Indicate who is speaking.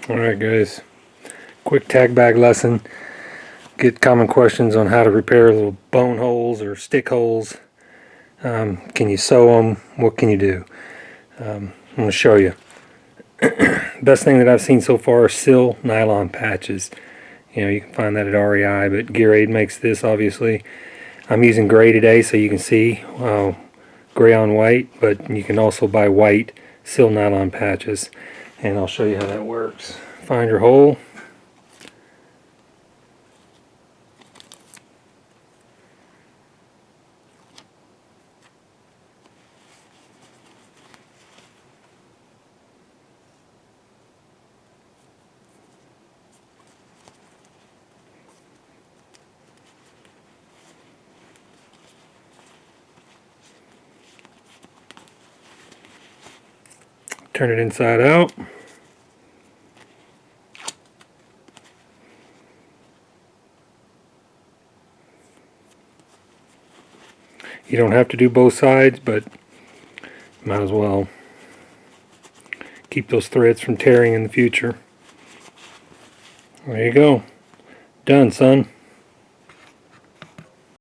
Speaker 1: Alright guys, quick tag bag lesson. Get common questions on how to repair little bone holes or stick holes. Can you sew them? What can you do? I'm going to show you. Best thing that I've seen so far are Sil nylon patches. You can find that at REI, but Gear Aid makes this obviously. I'm using gray today so you can see gray on white, but you can also buy white Sil nylon patches, and I'll show you how that works. Find your hole. Turn it inside out. You don't have to do both sides, but might as well keep those threads from tearing in the future. There you go. Done, son.